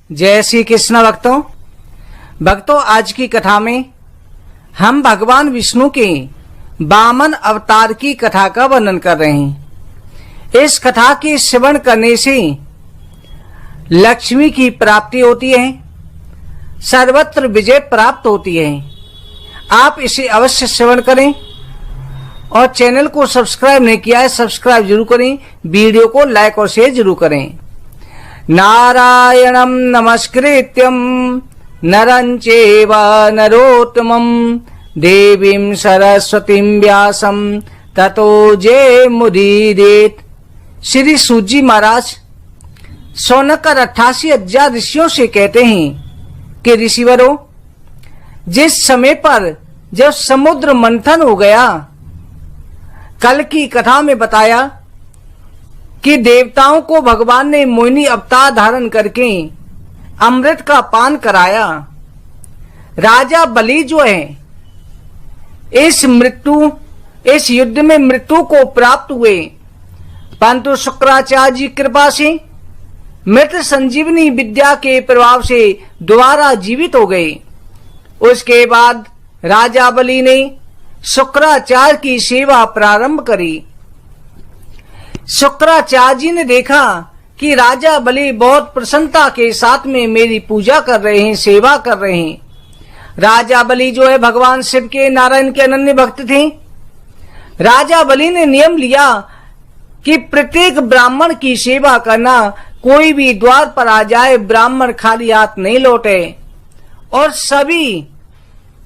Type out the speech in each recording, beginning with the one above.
जय श्री कृष्ण भक्तों, आज की कथा में हम भगवान विष्णु के वामन अवतार की कथा का वर्णन कर रहे हैं। इस कथा के श्रवण करने से लक्ष्मी की प्राप्ति होती है, सर्वत्र विजय प्राप्त होती है। आप इसे अवश्य श्रवण करें और चैनल को सब्सक्राइब नहीं किया है, सब्सक्राइब जरूर करें। वीडियो को लाइक और शेयर जरूर करें। नारायणं नमस्कृत्यं नरं चैव नरोत्तमं देवीं सरस्वतीं व्यासं ततो जयमुदीरयेत्। श्री सूजी महाराज सोनकर 88,000 ऋषियों से कहते हैं कि ऋषिवरों, जिस समय पर जब समुद्र मंथन हो गया, कल की कथा में बताया कि देवताओं को भगवान ने मोहिनी अवतार धारण करके अमृत का पान कराया। राजा बलि जो है इस युद्ध में मृत्यु को प्राप्त हुए, परंतु शुक्राचार्य जी कृपा से मृत संजीवनी विद्या के प्रभाव से दोबारा जीवित हो गए। उसके बाद राजा बलि ने शुक्राचार्य की सेवा प्रारंभ करी। शुक्राचार्य जी ने देखा कि राजा बलि बहुत प्रसन्नता के साथ में मेरी पूजा कर रहे हैं, सेवा कर रहे हैं। राजा बलि जो है भगवान शिव के, नारायण के अनन्य भक्त थे। राजा बलि ने नियम लिया कि प्रत्येक ब्राह्मण की सेवा करना, कोई भी द्वार पर आ जाए ब्राह्मण खाली हाथ नहीं लौटे और सभी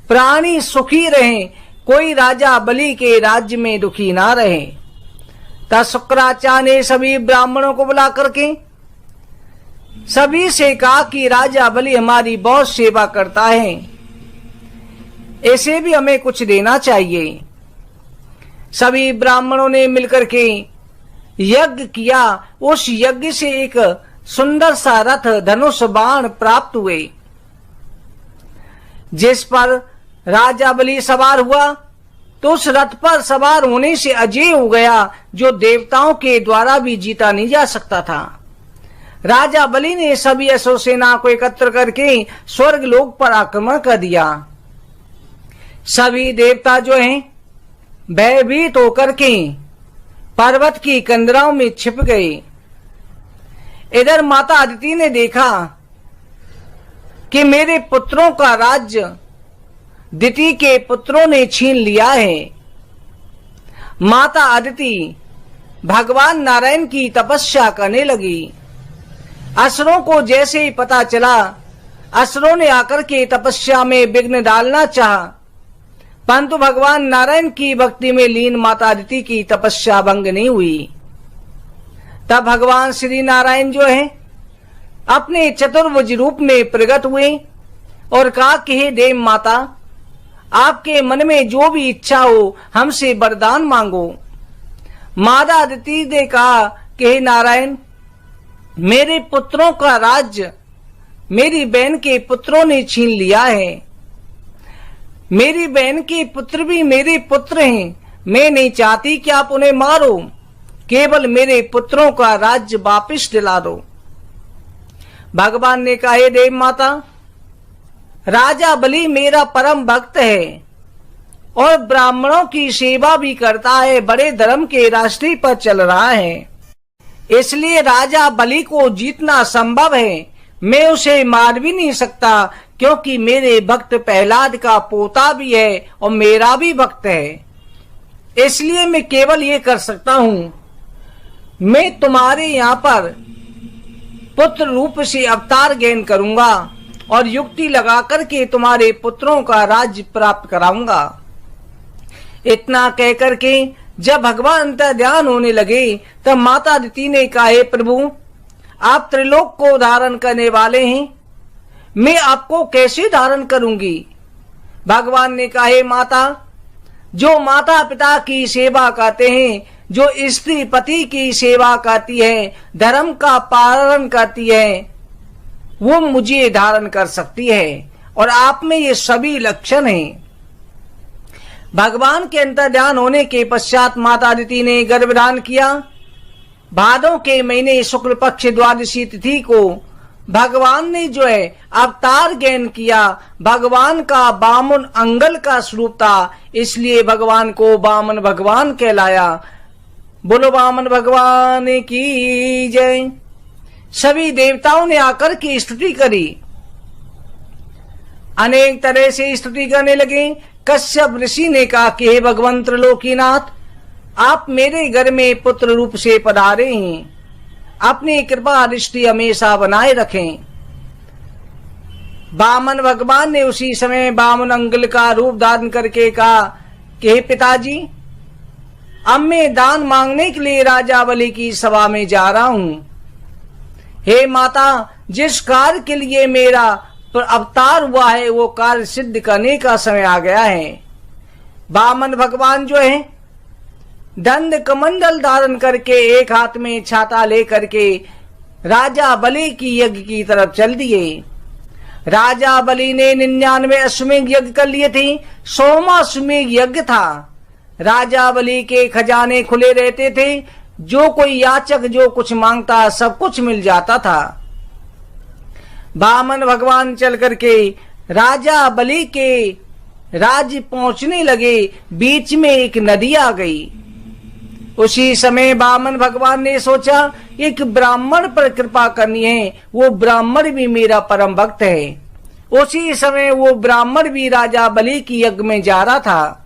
प्राणी सुखी रहें, कोई राजा बलि के राज्य में दुखी ना रहे। तब शुक्राचार्य ने सभी ब्राह्मणों को बुला करके सभी से कहा कि राजा बलि हमारी बहुत सेवा करता है, ऐसे भी हमें कुछ देना चाहिए। सभी ब्राह्मणों ने मिलकर के यज्ञ किया। उस यज्ञ से एक सुंदर सा रथ, धनुष, बाण प्राप्त हुए, जिस पर राजा बलि सवार हुआ तो उस रथ पर सवार होने से अजय हो गया, जो देवताओं के द्वारा भी जीता नहीं जा सकता था। राजा बलि ने सभी अश्व सेना को एकत्र करके स्वर्ग लोक पर आक्रमण कर दिया। सभी देवता जो हैं भयभीत होकर के पर्वत की कंदराओं में छिप गए। इधर माता अदिति ने देखा कि मेरे पुत्रों का राज्य दिति के पुत्रों ने छीन लिया है। माता अदिति भगवान नारायण की तपस्या करने लगी। असुरों को जैसे ही पता चला, असुरों ने आकर के तपस्या में विघ्न डालना चाहा, परंतु भगवान नारायण की भक्ति में लीन माता अदिति की तपस्या भंग नहीं हुई। तब भगवान श्री नारायण जो है अपने चतुर्भुज रूप में प्रकट हुए और कहा कि हे देव माता, आपके मन में जो भी इच्छा हो हमसे वरदान मांगो। माता अदिति ने कहा कि हे नारायण, मेरे पुत्रों का राज्य मेरी बहन के पुत्रों ने छीन लिया है। मेरी बहन के पुत्र भी मेरे पुत्र हैं। मैं नहीं चाहती कि आप उन्हें मारो, केवल मेरे पुत्रों का राज्य वापिस दिला दो। भगवान ने कहा, हे देव माता, राजा बलि मेरा परम भक्त है और ब्राह्मणों की सेवा भी करता है, बड़े धर्म के रास्ते पर चल रहा है, इसलिए राजा बलि को जीतना संभव है। मैं उसे मार भी नहीं सकता, क्योंकि मेरे भक्त प्रहलाद का पोता भी है और मेरा भी भक्त है। इसलिए मैं केवल ये कर सकता हूं, मैं तुम्हारे यहाँ पर पुत्र रूप से अवतार ग्रहण करूंगा और युक्ति लगा करके तुम्हारे पुत्रों का राज्य प्राप्त कराऊंगा। इतना कहकर के जब भगवान अंतर्ध्यान होने लगे, तब माता अदिति ने कहा, हे प्रभु, आप त्रिलोक को धारण करने वाले हैं, मैं आपको कैसे धारण करूंगी। भगवान ने कहा, हे माता, जो माता पिता की सेवा करते हैं, जो स्त्री पति की सेवा करती है, धर्म का पालन करती है, वो मुझे धारण कर सकती है और आप में ये सभी लक्षण हैं। भगवान के अंतर्ध्यान होने के पश्चात माता अदिति ने गर्भधान किया। भादों के महीने शुक्ल पक्ष द्वादशी तिथि को भगवान ने जो है अवतार ग्रहण किया। भगवान का बामन अंगल का स्वरूप था, इसलिए भगवान को बामन भगवान कहलाया। बोलो बामन भगवान की जय। सभी देवताओं ने आकर के स्तुति करी, अनेक तरह से स्तुति करने लगे। कश्यप ऋषि ने कहा कि हे भगवंत त्रिलोकीनाथ, आप मेरे घर में पुत्र रूप से पधारे हैं, अपनी कृपा दृष्टि हमेशा बनाए रखें। बामन भगवान ने उसी समय बामन अंगल का रूप धारण करके कहा कि हे पिताजी, अब मैं दान मांगने के लिए राजा बलि की सभा में जा रहा हूं। हे माता, जिस कार्य के लिए मेरा अवतार हुआ है वो कार्य सिद्ध करने का समय आ गया है। बामन भगवान जो है दंड कमंडल धारण करके एक हाथ में छाता लेकर के राजा बलि की यज्ञ की तरफ चल दिए। राजा बलि ने 99 अश्वमेध यज्ञ कर लिए थे, 100वां अश्वमेध यज्ञ था। राजा बलि के खजाने खुले रहते थे, जो कोई याचक जो कुछ मांगता सब कुछ मिल जाता था। बामन भगवान चल करके राजा बलि के राज्य पहुंचने लगे। बीच में एक नदी आ गई। उसी समय बामन भगवान ने सोचा एक ब्राह्मण पर कृपा करनी है, वो ब्राह्मण भी मेरा परम भक्त है। उसी समय वो ब्राह्मण भी राजा बलि की यज्ञ में जा रहा था।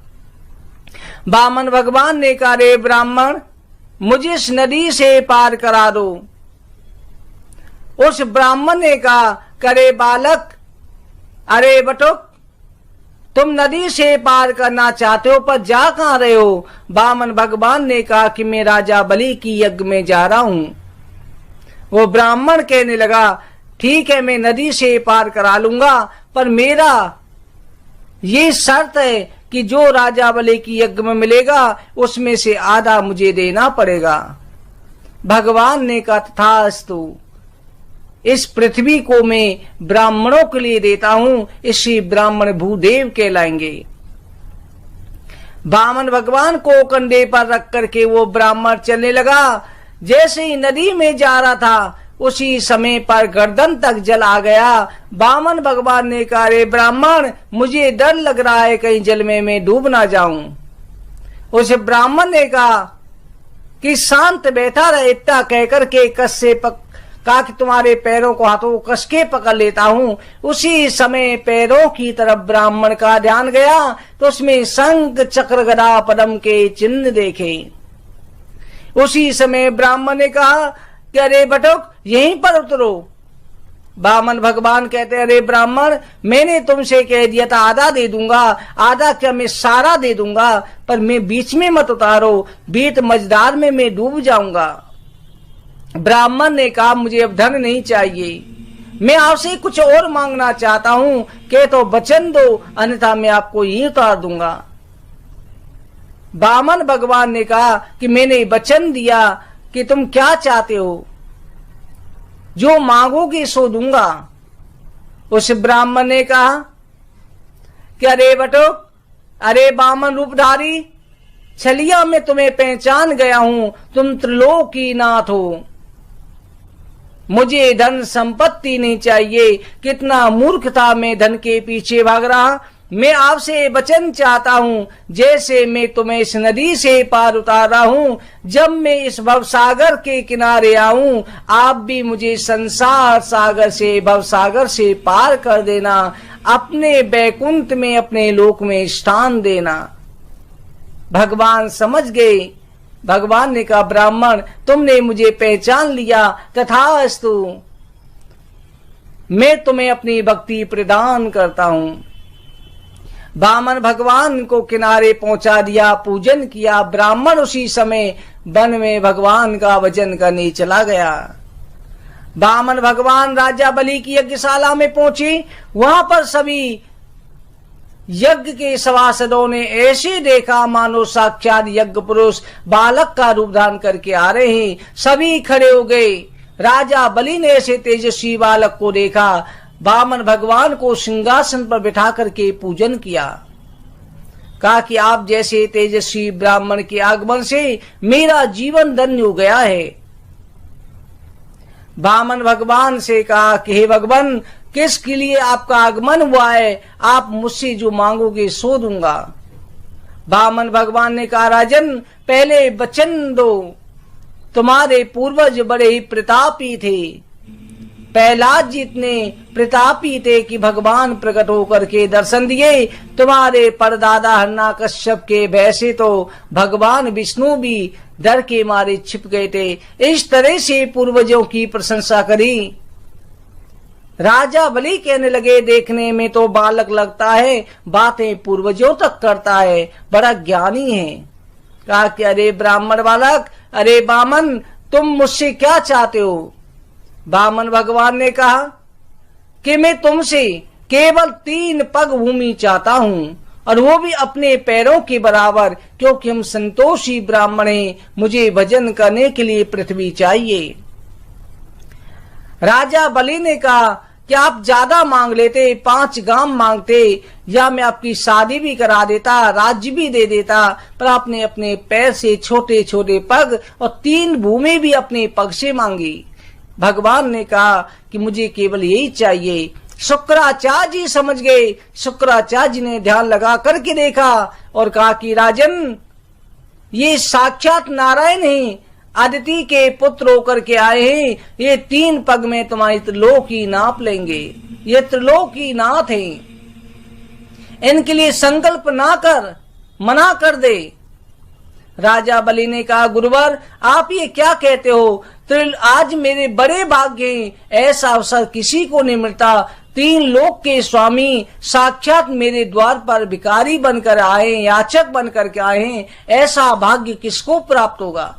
बामन भगवान ने कहा, रे ब्राह्मण, मुझे इस नदी से पार करा दो। उस ब्राह्मण ने कहा, करे बालक, अरे बटुक, तुम नदी से पार करना चाहते हो पर जा कहां रहे हो? बामन भगवान ने कहा कि मैं राजा बलि की यज्ञ में जा रहा हूं। वो ब्राह्मण कहने लगा, ठीक है, मैं नदी से पार करा लूंगा, पर मेरा ये शर्त है कि जो राजा बलि की यज्ञ में मिलेगा उसमें से आधा मुझे देना पड़ेगा। भगवान ने कहा, तथास्तु, इस पृथ्वी को मैं ब्राह्मणों के लिए देता हूं, इसी ब्राह्मण भूदेव कहलाएंगे। बामन भगवान को कंधे पर रख करके वो ब्राह्मण चलने लगा। जैसे ही नदी में जा रहा था उसी समय पर गर्दन तक जल आ गया। बामन भगवान ने कहा, रे ब्राह्मण, मुझे डर लग रहा है कहीं जल में मैं डूब ना जाऊं। उस ब्राह्मण ने कहा कि शांत बैठा रहे। इतना कहकर के कहा कि तुम्हारे पैरों को हाथों कस के पकड़ लेता हूं। उसी समय पैरों की तरफ ब्राह्मण का ध्यान गया तो उसमें शंख चक्र गदा पद्म के चिन्ह देखे। उसी समय ब्राह्मण ने कहा कि अरे बटुक, यहीं पर उतरो। बामन भगवान कहते, अरे ब्राह्मण, मैंने तुमसे कह दिया था आधा दे दूंगा, आधा क्या मैं सारा दे दूंगा, पर मैं बीच में मत उतारो, बीच मझधार में मैं डूब जाऊंगा। ब्राह्मण ने कहा, मुझे अब धन नहीं चाहिए, मैं आपसे कुछ और मांगना चाहता हूं, कह तो वचन दो, अन्यथा मैं आपको यही उतार दूंगा। बामन भगवान ने कहा कि मैंने वचन दिया कि तुम क्या चाहते हो, जो मांगोगे सो दूंगा। उस ब्राह्मण ने कहा कि अरे बटुक, अरे बामन रूपधारी, छलिया मैं तुम्हें पहचान गया हूं, तुम त्रिलोकीनाथ हो, मुझे धन संपत्ति नहीं चाहिए। कितना मूर्ख था मैं धन के पीछे भाग रहा। मैं आपसे वचन चाहता हूं, जैसे मैं तुम्हें इस नदी से पार उतार रहा हूं, जब मैं इस भवसागर के किनारे आऊं, आप भी मुझे संसार सागर से, भवसागर से पार कर देना, अपने बैकुंठ में, अपने लोक में स्थान देना। भगवान समझ गए। भगवान ने कहा, ब्राह्मण, तुमने मुझे पहचान लिया, तथास्तु, मैं तुम्हें अपनी भक्ति प्रदान करता हूं। बामन भगवान को किनारे पहुंचा दिया, पूजन किया। ब्राह्मण उसी समय वन में भगवान का भजन करने चला गया। बामन भगवान राजा बलि की यज्ञशाला में पहुंचे। वहां पर सभी यज्ञ के सभासदों ने ऐसे देखा मानो साक्षात यज्ञ पुरुष बालक का रूप धारण करके आ रहे हैं। सभी खड़े हो गए। राजा बलि ने ऐसे तेजस्वी बालक को देखा। बामन भगवान को सिंहासन पर बिठा करके पूजन किया। कहा कि आप जैसे तेजस्वी ब्राह्मण के आगमन से मेरा जीवन धन्य हो गया है। वामन भगवान से कहा कि हे भगवान, किसके लिए आपका आगमन हुआ है? आप मुझसे जो मांगोगे सो दूंगा। वामन भगवान ने कहा, राजन पहले वचन दो, तुम्हारे पूर्वज बड़े ही प्रतापी थे। प्रहलाद जी इतने प्रतापी थे कि भगवान प्रकट होकर के दर्शन दिए। तुम्हारे परदादा हिरण्यकश्यप के भय से तो भगवान विष्णु भी डर के मारे छिप गए थे। इस तरह से पूर्वजों की प्रशंसा करी। राजा बलि कहने लगे, देखने में तो बालक लगता है, बातें पूर्वजों तक करता है, बड़ा ज्ञानी है। कहा कि अरे ब्राह्मण बालक, अरे वामन, तुम मुझसे क्या चाहते हो? वामन भगवान ने कहा कि मैं तुमसे केवल 3 पग भूमि चाहता हूं, और वो भी अपने पैरों के बराबर, क्योंकि हम संतोषी ब्राह्मण हैं। मुझे भजन करने के लिए पृथ्वी चाहिए। राजा बलि ने कहा कि आप ज्यादा मांग लेते, 5 गांव मांगते, या मैं आपकी शादी भी करा देता, राज्य भी दे देता, पर आपने अपने पैर से छोटे छोटे पग और 3 भूमि भी अपने पग से मांगी। भगवान ने कहा कि मुझे केवल यही चाहिए। शुक्राचार्य जी समझ गए। शुक्राचार्य जी ने ध्यान लगा करके देखा और कहा कि राजन, ये साक्षात नारायण हैं, आदिति के पुत्र होकर के आए हैं। ये 3 पग में तुम्हारी त्रिलोक ही नाप लेंगे। ये त्रिलोक ही नाथ हैं, इनके लिए संकल्प ना कर, मना कर दे। राजा बलि ने कहा, गुरुवर आप ये क्या कहते हो? आज मेरे बड़े भाग्य हैं, ऐसा अवसर किसी को नहीं मिलता। 3 लोक के स्वामी साक्षात मेरे द्वार पर भिखारी बनकर आए, याचक बनकर के आए हैं, ऐसा भाग्य किसको प्राप्त होगा?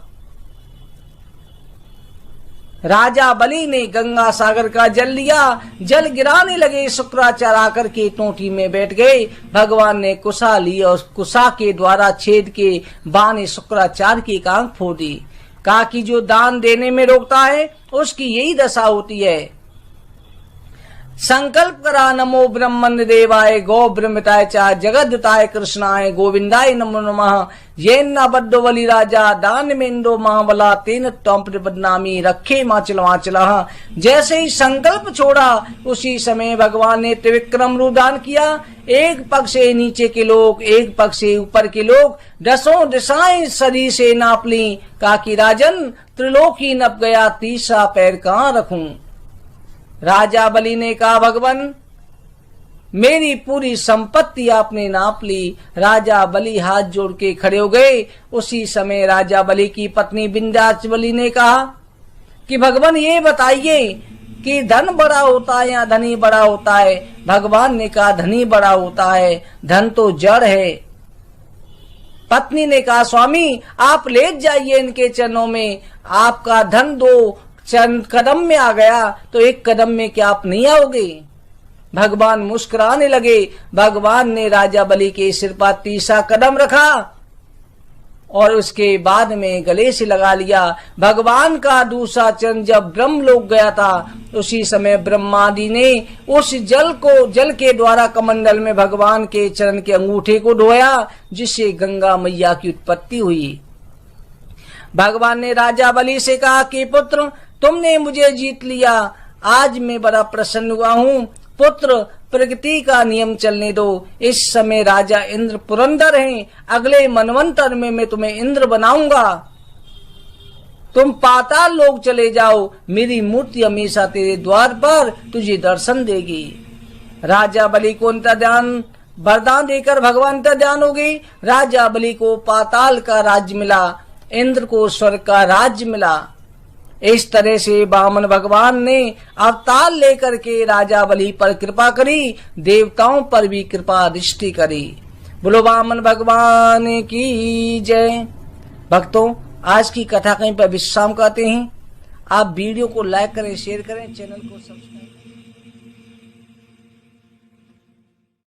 राजा बलि ने गंगा सागर का जल लिया, जल गिराने लगे। शुक्राचार्य आकर के टोटी में बैठ गए। भगवान ने कुशा ली और कुशा के द्वारा छेद के बाण शुक्राचार्य की आंख फोड़ दी। कहा कि जो दान देने में रोकता है उसकी यही दशा होती है। संकल्प करा, नमो ब्रह्मन देवाय गौ ब्रह्मताय चा जगद्युताय कृष्णाय गोविंदाय नमो नमः। येन बद्दो बलि राजा दान मेंदो महाबला तेन त्वं बदनामी रखे माचल माचला। जैसे ही संकल्प छोड़ा उसी समय भगवान ने त्रिविक्रम रूप दान किया। एक पग से नीचे के लोग, एक पग से ऊपर के लोग, 10 दिशाएं शरीर से नाप ली। कहा कि राजन, त्रिलोक ही नप गया, तीसरा पैर कहाँ रखूं? राजा बलि ने कहा, भगवान मेरी पूरी संपत्ति आपने नाप ली। राजा बलि हाथ जोड़ के खड़े हो गए। उसी समय राजा बलि की पत्नी विंध्याचली ने कहा कि भगवान ये बताइए कि धन बड़ा होता है या धनी बड़ा होता है? भगवान ने कहा धनी बड़ा होता है, धन तो जड़ है। पत्नी ने कहा, स्वामी आप लेट जाइए इनके चरणों में, आपका धन 2 चंद कदम में आ गया, तो 1 कदम में क्या आप नहीं आओगे? भगवान मुस्कुराने लगे। भगवान ने राजा बलि के सिर पर 3रा कदम रखा और उसके बाद में गले से लगा लिया। भगवान का दूसरा चरण जब ब्रह्मलोक गया था, उसी समय ब्रह्मादि ने उस जल के द्वारा कमंडल में भगवान के चरण के अंगूठे को धोया, जिससे गंगा मैया की उत्पत्ति हुई। भगवान ने राजा बलि से कहा कि पुत्र, तुमने मुझे जीत लिया, आज मैं बड़ा प्रसन्न हुआ हूँ। पुत्र, प्रकृति का नियम चलने दो। इस समय राजा इंद्र पुरंदर हैं, अगले मनवंतर में मैं तुम्हें इंद्र बनाऊंगा। तुम पाताल लोक चले जाओ, मेरी मूर्ति हमेशा तेरे द्वार पर तुझे दर्शन देगी। राजा बलि को अंतर्ध्यान वरदान देकर भगवान अंतर्ध्यान हो गई। राजा बलि को पाताल का राज्य मिला, इंद्र को स्वर्ग का राज्य मिला। इस तरह से वामन भगवान ने अवतार लेकर के राजा बलि पर कृपा करी, देवताओं पर भी कृपा दृष्टि करी। बोलो वामन भगवान की जय। भक्तों, आज की कथा कहीं पर विश्राम करते हैं। आप वीडियो को लाइक करें, शेयर करें, चैनल को सब्सक्राइब